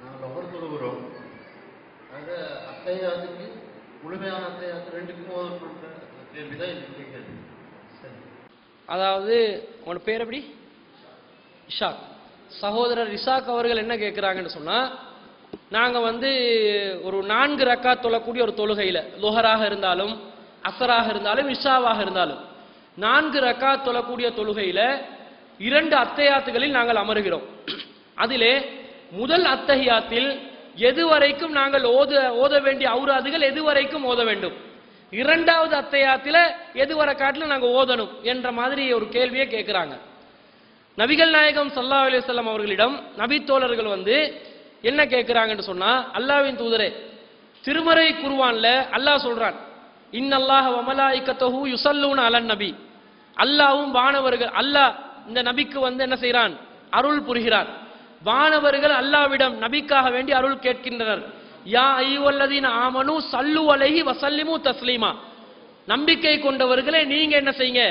நாங்கள் ஒவ்வொரு தொழுகிறோம். ஆக அத்தையாத்துக்கு முழுமையான அத்தையாத்து ரெண்டுக்கும் ஓதப்படுற கேள்விதான் என்னுடைய கேள்வி. சரி, அதாவது உங்களோட பேர் எப்படி? இஷாக். சகோதரர் இஷாக் அவர்கள் என்ன கேட்குறாங்கன்னு சொன்னால், நாங்கள் ஒரு 4 ரக்காத் தொழக்கூடிய ஒரு தொழுகையில், லுஹராக இருந்தாலும் அசராக இருந்தாலும் இஷாவாக இருந்தாலும் 4 ரக்காத் தொழக்கூடிய தொழுகையில் 2 அத்தையாத்துகளில் நாங்கள் அமர்கிறோம். அதிலே முதல் அத்தஹியாத்தில் எதுவரைக்கும் நாங்கள் ஓத வேண்டிய அவுராதுகள் எதுவரைக்கும் ஓத வேண்டும், 2வது அத்தஹியாத்தில் எதுவரை காட்டிலும் நாங்கள் ஓதணும் என்ற மாதிரி ஒரு கேள்வியை கேட்குறாங்க. நபிகள் நாயகம் ஸல்லல்லாஹு அலைஹி வஸல்லம் அவர்களிடம் நபித்தோழர்கள் என்ன கேட்குறாங்கன்னு சொன்னா, அல்லாஹ்வின் தூதரே, திருமறை குர்ஆன்ல அல்லாஹ் சொல்றான், இன்னல்லாஹ வ மலாயிகத்துஹு யுஸல்லூன அலன் நபி, அல்லாஹ்வும் வானவர்கள், அல்லாஹ் இந்த நபிக்கு என்ன செய்றான், அருள் புரிகிறார். வானவர்கள் அல்லாஹ்விடம் நபிக்காக வேண்டி அருள் கேட்கின்றனர். யா அய்யுஹல்லதீன ஆமனு ஸல்லு அலைஹி வஸல்லிமு தஸ்லீமா, நம்பிக்கை கொண்டவர்களே நீங்க என்ன செய்யுங்க,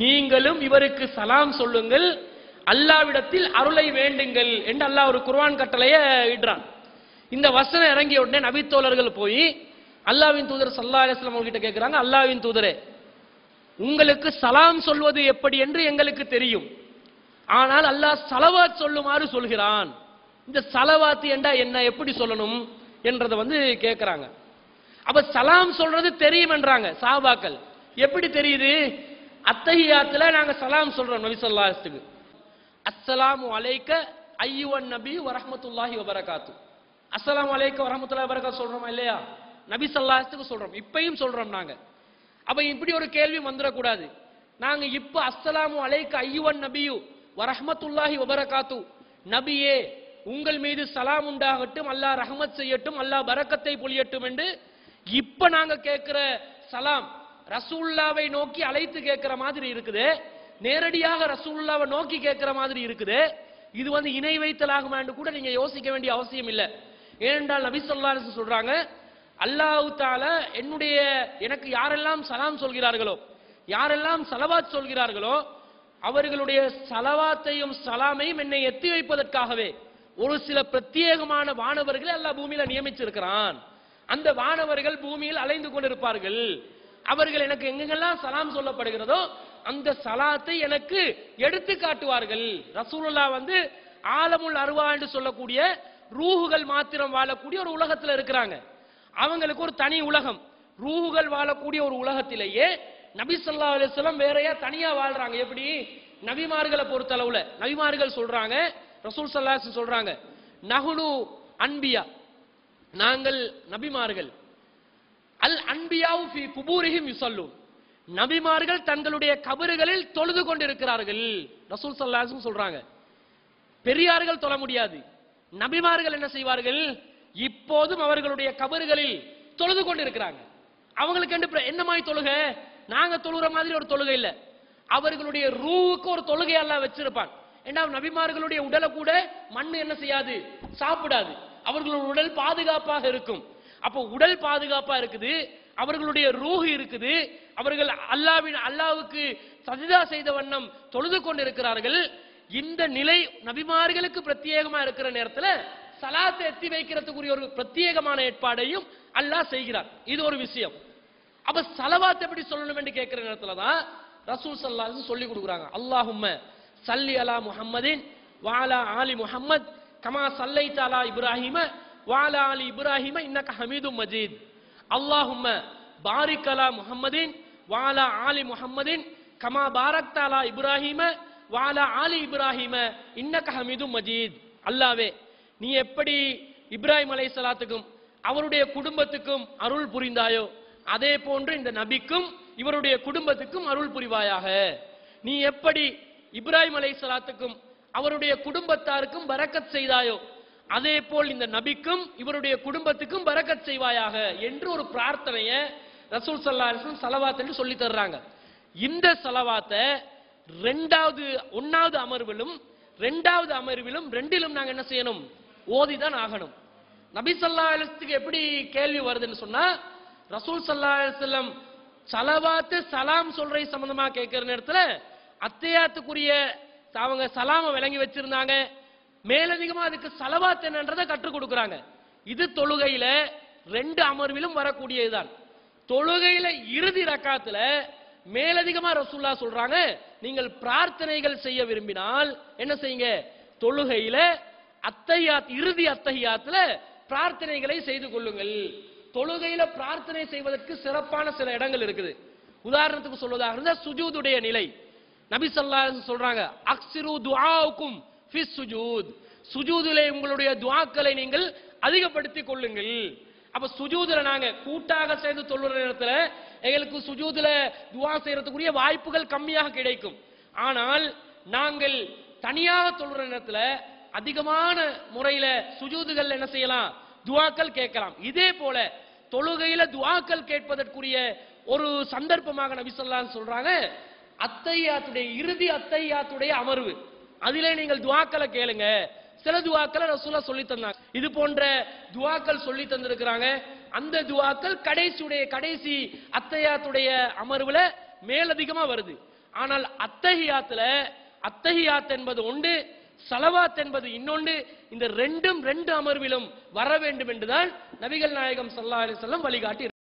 நீங்களும் இவருக்கு சலாம் சொல்லுங்கள், அல்லாஹ்விடத்தில் அருளை வேண்டுங்கள் என்று அல்லாஹ் ஒரு குர்ஆன் கட்டளையை இடுறான். இந்த வசனம் இறங்கிய உடனே நபித்தோழர்கள் போய் அல்லாஹ்வின் தூதர் ஸல்லல்லாஹு அலைஹி வஸல்லம் அவர்கிட்ட கேட்கிறாங்க, அல்லாஹ்வின் தூதரே, உங்களுக்கு சலாம் சொல்வது எப்படி என்று எங்களுக்கு தெரியும், ஆனால் அல்லாஹ் ஸலவாத் சொல்லுமாறு சொல்கிறான். இந்த ஸலவாத் என்றா என்ன, எப்படி சொல்லணும் என்றதை கேட்கிறாங்க. அப்ப சலாம் சொல்றது தெரியும் என்றாங்க சஹாபாக்கள். எப்படி தெரியுது? அத்தஹியாத்துல நாங்க சலாம் சொல்றோம் நபி ஸல்லல்லாஹு அலைஹி வஸல்லம், அஸ்ஸலாமு அலைக்க அய்யுவன் நபி வ ரஹ்மத்துல்லாஹி வ பரகாத்து, அஸ்ஸலாமு அலைக்க வ ரஹ்மத்துல்லாஹி வ பரகாத்து சொல்றோமா இல்லையா? நபி ஸல்லல்லாஹு அலைஹி வஸல்லம் சொல்றோம், இப்பயும் சொல்றோம் நாங்க. அப்ப இப்படி ஒரு கேள்வி வந்துடக்கூடாது. நாங்க இப்ப அஸ்ஸலாமு அலைக்க அய்யுவன் நபியு வ ரஹ்மத்துல்லாஹி வ பரகாத்து, நபியே உங்கள் மீது சலாம் உண்டாகட்டும், அல்லாஹ் ரஹ்மத் செய்யட்டும், அல்லாஹ் பரக்கத்தை பொழியட்டும் என்று இப்ப நாங்க கேட்கிற சலாம் ரசூலுல்லாவை நோக்கி அழைத்து கேட்கிற மாதிரி இருக்குது, நேரடியாக ரசூலுல்லாவை நோக்கி கேட்கிற மாதிரி இருக்குது. இது இணை வைத்தலாகுமா என்று கூட நீங்க யோசிக்க வேண்டிய அவசியம் இல்லை. ஏனென்றால் நபி ஸல்லல்லாஹு அலைஹி வஸல்லம் சொல்றாங்க, அல்லாஹ் தஆலா எனக்கு யாரெல்லாம் சலாம் சொல்கிறார்களோ, யாரெல்லாம் ஸலவாத் சொல்கிறார்களோ, அவர்களுடைய ஸலவாத்தையும் சலாமையும் என்னை எத்தி வைப்பதற்காகவே ஒரு சில பிரத்யேகமான வானவர்களை அல்லாஹ் பூமியில நியமிச்சிருக்கிறான். அந்த வானவர்கள் பூமியில் அலைந்து கொண்டிருப்பார்கள். அவர்கள் எனக்கு எங்கெங்கெல்லாம் சலாம் சொல்லப்படுகிறதோ அந்த சலாத்தை எனக்கு எடுத்து காட்டுவார்கள். ரசூலுல்லாஹ் ஆலமுல் அர்வா என்று சொல்லக்கூடிய ரூஹுகள் மாத்திரம் வாழக்கூடிய ஒரு உலகத்தில் இருக்கிறாங்க. அவங்களுக்கு ஒரு தனி உலகம், ரூஹுகள் வாழக்கூடிய ஒரு உலகத்திலேயே நபி ஸல்லல்லாஹு அலைஹி வஸல்லம் வேறையா தனியா வாழ்றாங்க. எப்படி? நபிமார்களை பொறுத்தளவுல நபிமார்கள் சொல்றாங்க, ரசூல் ஸல்லல்லாஹு அலைஹி வஸல்லம் சொல்றாங்க, நஹ்னு அன்பியா, நாங்கள் நபிமார்கள், அல் அன்பியாவு ஃபீ குபூரிஹிம் யுஸல்லூன், நபிமார்கள் தங்களுடைய கபறுகளில் தொழுது கொண்டிருக்கிறார்கள். ரசூல் ஸல்லல்லாஹு அலைஹி வஸல்லம் சொல்றாங்க. பெரியார்கள் தொழ முடியாது, நபிமார்கள் என்ன செய்வார்கள், இப்போதும் அவர்களுடைய கபறுகளில் தொழுது கொண்டிருக்கிறாங்க. அவங்களுக்கு என்ன மாதிரி தொழுகை? நாங்க தொழுகிற மாதிரி ஒரு தொழுகை இல்ல, அவர்களுடைய ரூவுக்கு ஒரு தொழுகை அல்லாஹ் வச்சிருப்பான். ஏன்னா நபிமார்களுடைய உடலை கூட மண்ணு என்ன செய்யாது, சாப்பிடாது. அவர்களுடைய உடல் பாதுகாப்பாக இருக்கும். அப்போ உடல் பாதுகாப்பா இருக்குது, அவர்களுடைய ரூஹ் இருக்குது, அவர்கள் அல்லாஹ்வுக்கு சஜ்தா செய்த வண்ணம் தொழுது கொண்டிருக்கிறார்கள். இந்த நிலை நபிமார்களுக்கு பிரத்யேகமா இருக்கிற நேரத்தில் சலாத்தை எத்தி வைக்கிறதுக்குரிய ஒரு பிரத்யேகமான ஏற்பாடையும் அல்லாஹ் செய்கிறார். இது ஒரு விஷயம். அப்ப ஸலவாத் எப்படி சொல்லணும் என்று கேட்கிற நேரத்தில் தான் ரசூல் ஸல்லல்லாஹு அலைஹி வஸல்லம் சொல்லி கொடுக்குறாங்க, அல்லாஹும்ம ஸல்லி அலா முஹம்மதின் வ அலா ஆலி முஹம்மத் கமா ஸல்லைத அலா இப்ராஹீம வ அலா ஆலி இப்ராஹீம இன்னக ஹமீதும் மஜீத், அல்லாஹும்ம பாரிக் அலா முஹம்மதின் வ அலா ஆலி முஹம்மதின் கமா பாரக்த அலா இப்ராஹீம வ அலா ஆலி இப்ராஹீம இன்னக ஹமீதும் மஜீத். அல்லாஹ்வே, நீ எப்படி இப்ராஹிம் அலைஹிஸ்ஸலாத்துக்கும் அவருடைய குடும்பத்துக்கும் அருள் புரிந்தாயோ அதே போன்று இந்த நபிக்கும் இவருடைய குடும்பத்துக்கும் அருள் புரிவாயாக. நீ எப்படி இப்ராஹிம் அலைஹிஸ்ஸலாத்துக்கும் அவருடைய குடும்பத்தாருக்கும் பரக்கத் செய்தாயோ அதே போல் இந்த நபிக்கும் இவருடைய குடும்பத்துக்கும் பரக்கத் செய்வாயாக என்று ஒரு பிரார்த்தனையை ரசூல் ஸல்லல்லாஹு அலைஹி வஸல்லம் ஸலவாத் என்று சொல்லி தர்றாங்க. இந்த ஸலவாத்தை ஒன்னாவது அமர்விலும் இரண்டாவது அமர்விலும் ரெண்டிலும் நாங்க என்ன செய்யணும், ஓதிதான் ஆகணும். நபி ஸல்லல்லாஹு அலைஹி வஸல்லம் எப்படி கேள்வி வருதுன்னு சொன்னா, ரசூல் ஸல்லல்லாஹு அலைஹி வஸல்லம் ஸலவாத்து சலாம் சொல்ற சம்பந்தமா கேட்கிற நேரத்தில் அத்தையாத்துக்குரிய அவங்க சலாம விளங்கி வச்சிருந்தாங்க. மேலதிகமா அதுக்கு ஸலவாத் என்னன்றதை கற்றுக் கொடுக்கறாங்க. இது தொழுகையில 2 அமர்விலும் வரக்கூடியதுதான். தொழுகையில இறுதி ரக்காத்துல மேலதிகமா ரசூலுல்லாஹ் சொல்றாங்க, நீங்கள் பிரார்த்தனைகள் செய்ய விரும்பினால் என்ன செய்யுங்க, தொழுகையில அத்தஹியாத் இறுதி அத்தஹியாத்துல பிரார்த்தனைகளை செய்து கொள்ளுங்கள். தொழுகையில பிரார்த்தனை செய்வதற்கு சிறப்பான சில இடங்கள் இருக்குது. உதாரணத்துக்கு சொல்வதாக இருந்தா சுஜூதுடைய நிலை. நபி ஸல்லல்லாஹு அலைஹி வஸல்லம் சொல்றாங்க, அக்ஸிரு துஆவுக்கும் ஃபிஸ் சுஜூத், சுஜூதிலே உங்களுடைய துஆக்களை நீங்கள் அதிகப்படுத்திக் கொள்ளுங்கள். அப்ப சுஜூதுல நாங்க கூட்டாக சேர்ந்து தொழுற நேரத்துல எங்களுக்கு சுஜூதுல துஆ செய்யறதுக்குரிய வாய்ப்புகள் கம்மியாக கிடைக்கும். ஆனால் நாங்கள் தனியாக தொழுற நேரத்துல அதிகமான முறையில சுஜூதுகள் என்ன செய்யலாம், துஆக்கள் கேட்கலாம். இதே போல தொழுகையில துஆக்கள் கேட்பதற்குரிய ஒரு சந்தர்ப்பமாக நபி ஸல்லல்லாஹு அலைஹி வஸல்லம் சொல்றாங்க, அத்தஹியாத்துடைய இறுதி அத்தஹியாத்துடைய அமர்வு, அதிலே நீங்கள் துஆக்களை கேளுங்க. சில துஆக்களை ரசூலுல்லாஹ் சொல்லி தந்தாங்க. இது போன்ற துஆக்கள் சொல்லி தந்திருக்கிறாங்க. அந்த துஆக்கள் கடைசி அத்தஹியாத்துடைய அமர்வுல மேலதிகமா வருது. ஆனால் அத்தஹியாத் என்பது ஒன்று, ஸலவாத் என்பது இன்னொன்று. இந்த ரெண்டும் 2 அமர்விலும் வர வேண்டும் என்றுதான் நபிகள் நாயகம் ஸல்லல்லாஹு அலைஹி வஸல்லம் வழிகாட்டி